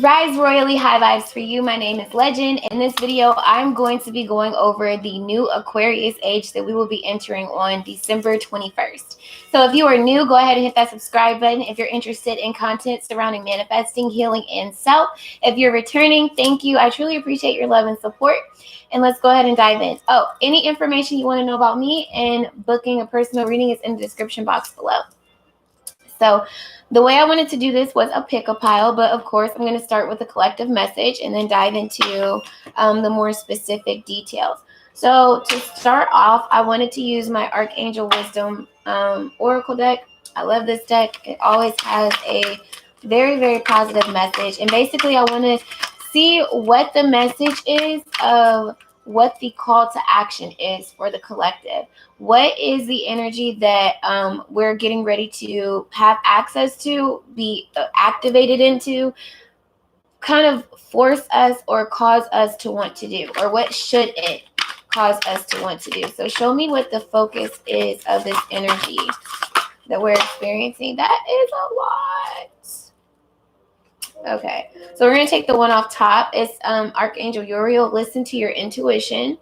Rise royally, high vibes for you. My name is Legend. In this video, I'm going to be going over the new Aquarius age that we will be entering on December 21st. So if you are new, go ahead and hit that subscribe button if you're interested in content surrounding manifesting, healing, and self. If you're returning, thank you. I truly appreciate your love and support. And let's go ahead and dive in. Oh, any information you want to know about me and booking a personal reading is in the description box below. So the way I wanted to do this was a pick-a-pile, but of course I'm going to start with a collective message and then dive into the more specific details. So to start off, I wanted to use my Archangel Wisdom Oracle deck. I love this deck. It always has a very, very positive message. And basically I want to see what the message is of what the call to action is for the collective. What is the energy that we're getting ready to have access to, be activated into, kind of force us or cause us to want to do, or what should it cause us to want to do? So show me what the focus is of this energy that we're experiencing. That is a lot. Okay, so we're going to take the one off top. It's Archangel Uriel. Listen to your intuition.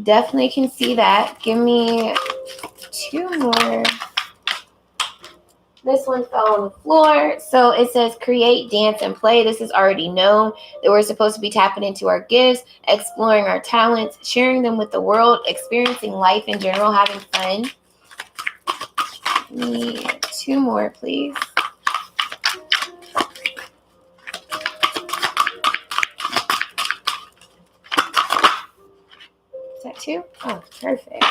Definitely can see that. Give me two more. This one fell on the floor. So it says create, dance, and play. This is already known that we're supposed to be tapping into our gifts, exploring our talents, sharing them with the world, experiencing life in general, having fun. Give me two more, please. Is that two? Oh, perfect.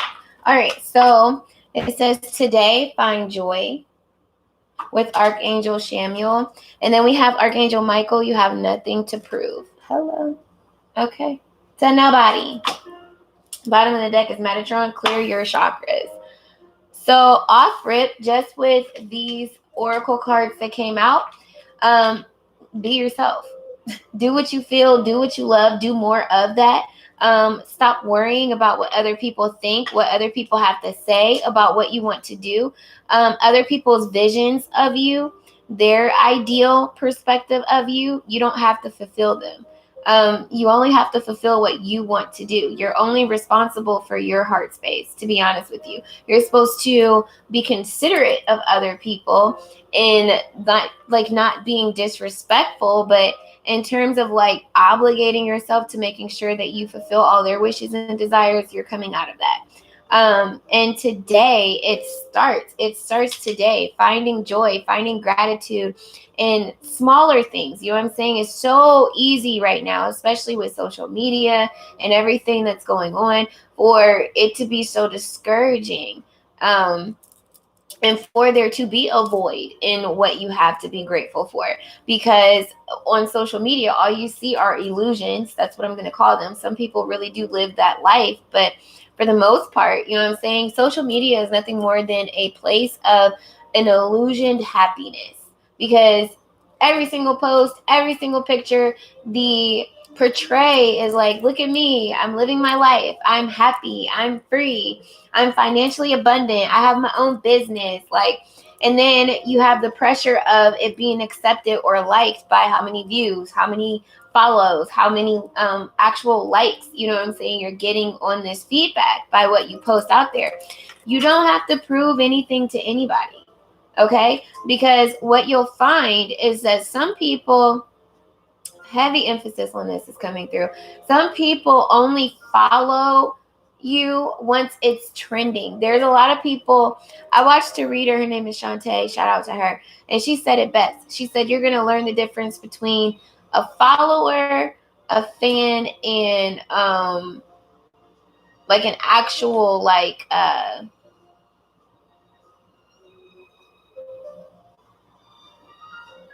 All right, so it says today, find joy with Archangel Shamuel. And then we have Archangel Michael, you have nothing to prove. Hello. Okay. So nobody. Bottom of the deck is Metatron, clear your chakras. So off rip, just with these oracle cards that came out, be yourself. Do what you feel, do what you love, do more of that. Stop worrying about what other people think, what other people have to say about what you want to do, other people's visions of you, their ideal perspective of you. You don't have to fulfill them. You only have to fulfill what you want to do. You're only responsible for your heart space, to be honest with you. You're supposed to be considerate of other people and not being disrespectful, but in terms of like obligating yourself to making sure that you fulfill all their wishes and desires, you're coming out of that. And today it starts today, finding joy, finding gratitude in smaller things. You know what I'm saying? It's so easy right now, especially with social media and everything that's going on, for it to be so discouraging. And for there to be a void in what you have to be grateful for. Because on social media, all you see are illusions. That's what I'm going to call them. Some people really do live that life. But for the most part, you know what I'm saying? Social media is nothing more than a place of an illusioned happiness. Because every single post, every single picture, the portray is like, look at me, I'm living my life, I'm happy, I'm free, I'm financially abundant, I have my own business, like, and then you have the pressure of it being accepted or liked by how many views, how many follows, how many actual likes, you know what I'm saying, you're getting on this feedback by what you post out there. You don't have to prove anything to anybody. Okay, because what you'll find is that some people, heavy emphasis on this is coming through, some people only follow you once it's trending. There's a lot of people. I watched a reader, her name is Shantae, shout out to her, and she said it best. She said you're going to learn the difference between a follower, a fan, and like an actual like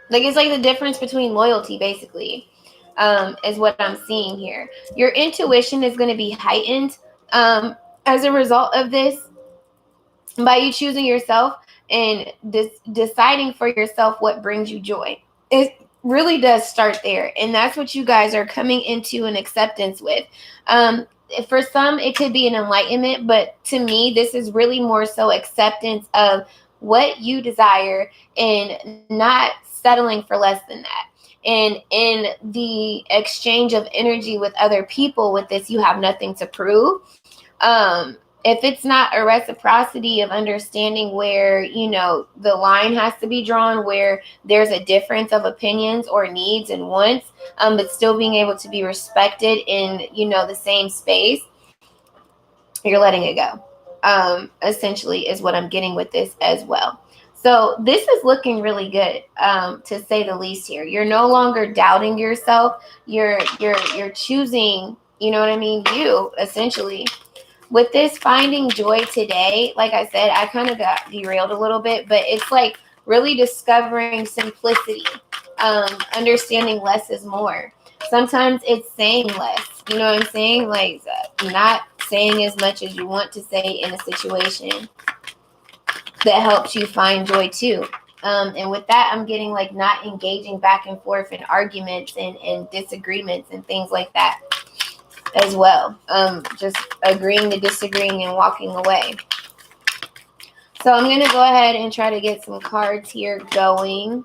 it's like the difference between loyalty, basically, is what I'm seeing here. Your intuition is going to be heightened as a result of this, by you choosing yourself and deciding for yourself what brings you joy. It really does start there. And that's what you guys are coming into an acceptance with. For some, it could be an enlightenment, but to me, this is really more so acceptance of what you desire and not settling for less than that. And in the exchange of energy with other people with this, you have nothing to prove. If it's not a reciprocity of understanding where, you know, the line has to be drawn, where there's a difference of opinions or needs and wants, but still being able to be respected in, you know, the same space, you're letting it go. Essentially is what I'm getting with this as well. So this is looking really good, to say the least here. You're no longer doubting yourself. You're choosing, you know what I mean? You, essentially. With this finding joy today, like I said, I kind of got derailed a little bit, but it's like really discovering simplicity, understanding less is more. Sometimes it's saying less, you know what I'm saying? Like not saying as much as you want to say in a situation that helps you find joy too. And with that, I'm getting like not engaging back and forth in arguments and disagreements and things like that as well. Just agreeing to disagreeing and walking away. So I'm going to go ahead and try to get some cards here going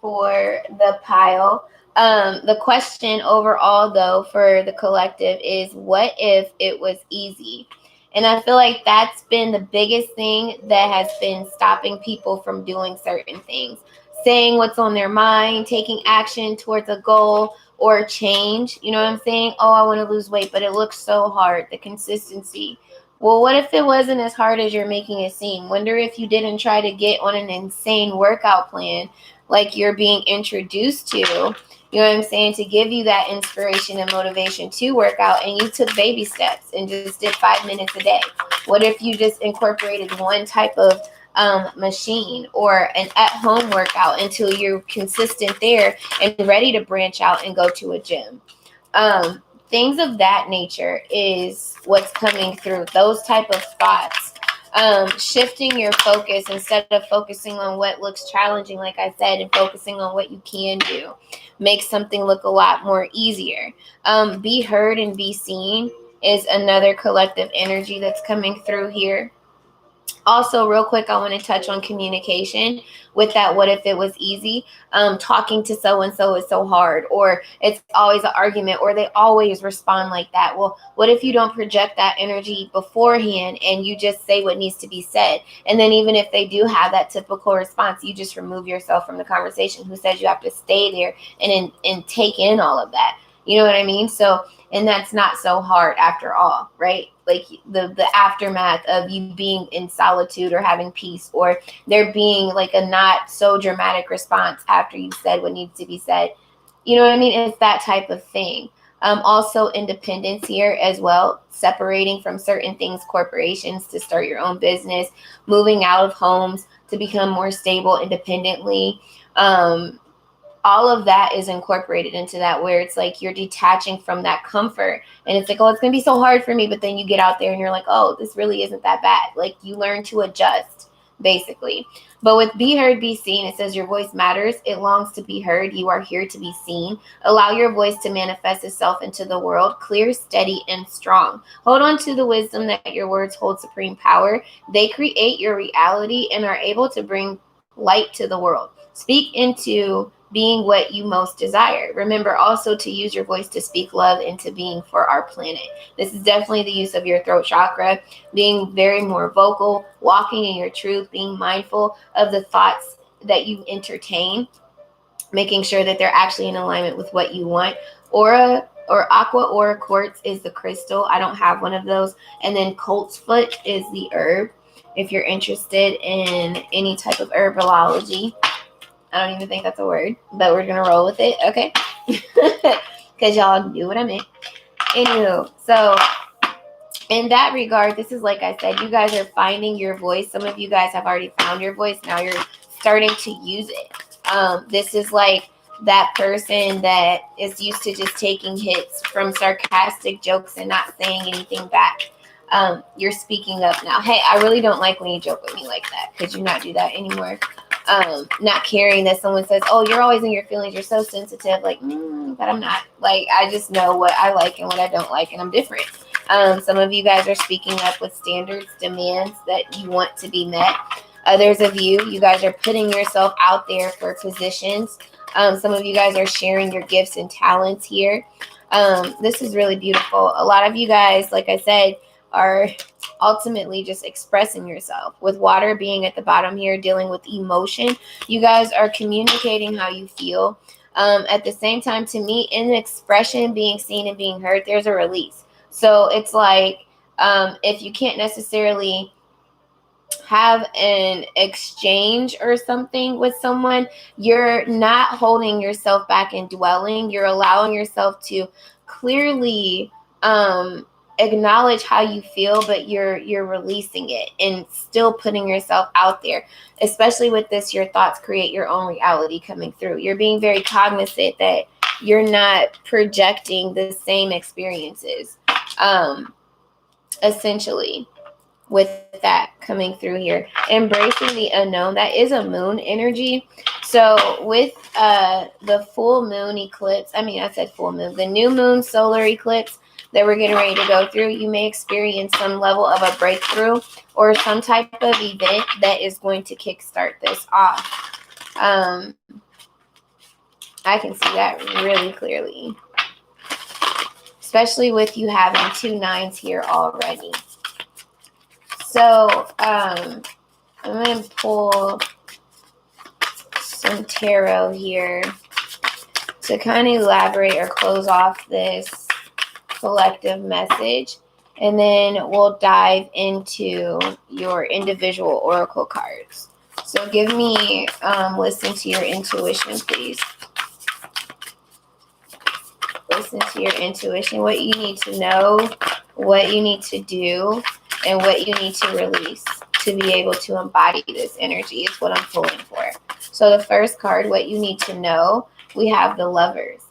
for the pile. The question overall, though, for the collective is, what if it was easy? And I feel like that's been the biggest thing that has been stopping people from doing certain things. Saying what's on their mind, taking action towards a goal or change. You know what I'm saying? Oh, I want to lose weight, but it looks so hard. The consistency. Well, what if it wasn't as hard as you're making it seem? Wonder if you didn't try to get on an insane workout plan like you're being introduced to, you know what I'm saying, to give you that inspiration and motivation to work out, and you took baby steps and just did 5 minutes a day? What if you just incorporated one type of machine or an at-home workout until you're consistent there and ready to branch out and go to a gym? Things of that nature is what's coming through. Those type of thoughts. Shifting your focus instead of focusing on what looks challenging, like I said, and focusing on what you can do makes something look a lot more easier. Be heard and be seen is another collective energy that's coming through here. Also, real quick, I want to touch on communication with that. What if it was easy? Talking to so-and-so is so hard, or it's always an argument, or they always respond like that. Well, what if you don't project that energy beforehand and you just say what needs to be said? And then even if they do have that typical response, you just remove yourself from the conversation. Who says you have to stay there and take in all of that? You know what I mean? So, and that's not so hard after all, right? Like the aftermath of you being in solitude or having peace, or there being like a not so dramatic response after you said what needs to be said. You know what I mean? It's that type of thing. Also independence here as well, separating from certain things, corporations, to start your own business, moving out of homes to become more stable independently. All of that is incorporated into that, where it's like you're detaching from that comfort, and it's like, oh, it's going to be so hard for me. But then you get out there and you're like, oh, this really isn't that bad. Like you learn to adjust, basically. But with be heard, be seen, it says your voice matters. It longs to be heard. You are here to be seen. Allow your voice to manifest itself into the world, clear, steady, and strong. Hold on to the wisdom that your words hold supreme power. They create your reality and are able to bring light to the world. Speak into being what you most desire. Remember also to use your voice to speak love into being for our planet. This is definitely the use of your throat chakra, being very more vocal, walking in your truth, being mindful of the thoughts that you entertain, making sure that they're actually in alignment with what you want. Aura or aqua aura quartz is the crystal. I don't have one of those. And then colt's foot is the herb. If you're interested in any type of herbology, I don't even think that's a word, but we're going to roll with it, okay? Because y'all knew what I meant. Anywho, so in that regard, this is, like I said, you guys are finding your voice. Some of you guys have already found your voice. Now you're starting to use it. This is like that person that is used to just taking hits from sarcastic jokes and not saying anything back. You're speaking up now. Hey, I really don't like when you joke with me like that. Could you not do that anymore? Not caring that someone says, oh, you're always in your feelings, you're so sensitive, like, but I'm not. Like, I just know what I like and what I don't like, and I'm different. Some of you guys are speaking up with standards, demands that you want to be met. Others of you guys are putting yourself out there for positions. Some of you guys are sharing your gifts and talents here. This is really beautiful. A lot of you guys, like I said, are ultimately just expressing yourself. With water being at the bottom here, dealing with emotion, you guys are communicating how you feel. At the same time, to me, in expression, being seen and being heard, there's a release. So it's like, if you can't necessarily have an exchange or something with someone, you're not holding yourself back and dwelling. You're allowing yourself to clearly acknowledge how you feel, but you're releasing it and still putting yourself out there. Especially with this, your thoughts create your own reality coming through. You're being very cognizant that you're not projecting the same experiences, essentially, with that coming through here. Embracing the unknown, that is a moon energy. So with the full moon eclipse, I said full moon, the new moon solar eclipse that we're getting ready to go through, you may experience some level of a breakthrough or some type of event that is going to kickstart this off. I can see that really clearly, especially with you having 2 9s here already. So I'm going to pull some tarot here to kind of elaborate or close off this collective message. And then we'll dive into your individual oracle cards. So give me, listen to your intuition, please. Listen to your intuition, what you need to know, what you need to do, and what you need to release to be able to embody this energy is what I'm pulling for. So the first card, what you need to know, we have the Lovers.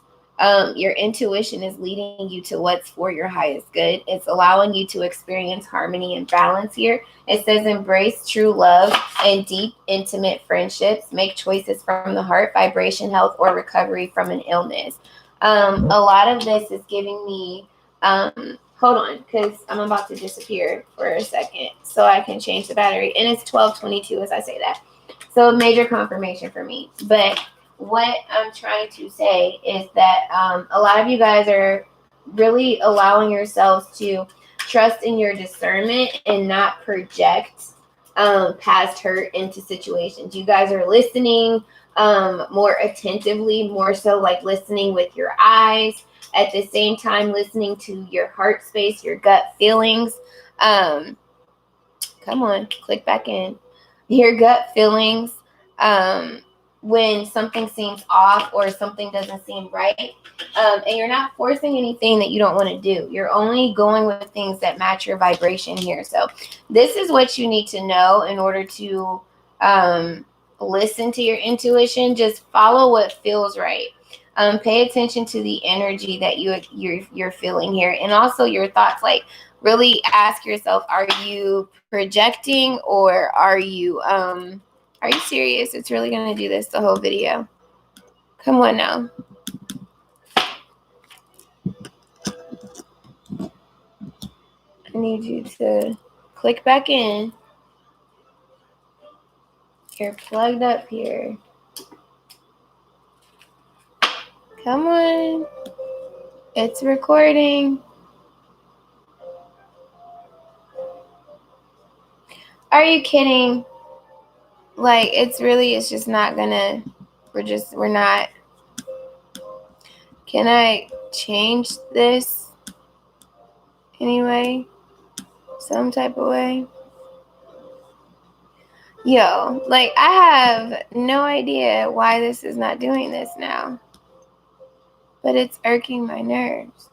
Your intuition is leading you to what's for your highest good. It's allowing you to experience harmony and balance here. It says embrace true love and deep, intimate friendships. Make choices from the heart, vibration, health, or recovery from an illness. A lot of this is giving me, hold on, because I'm about to disappear for a second so I can change the battery. And it's 12:22 as I say that. So major confirmation for me. But what I'm trying to say is that a lot of you guys are really allowing yourselves to trust in your discernment and not project past hurt into situations. You guys are listening more attentively, more so like listening with your eyes, at the same time listening to your heart space, your gut feelings. Come on, click back in. Your gut feelings. When something seems off or something doesn't seem right, and you're not forcing anything that you don't want to do. You're only going with things that match your vibration here. So this is what you need to know in order to listen to your intuition. Just follow what feels right. Pay attention to the energy that you're feeling here, and also your thoughts. Like, really ask yourself: are you projecting, or are you serious? It's really gonna do this the whole video. Come on now. I need you to click back in. You're plugged up here. Come on. It's recording. Are you kidding? Like, it's just not gonna, we're not. Can I change this anyway? Some type of way? Yo, like, I have no idea why this is not doing this now. But it's irking my nerves.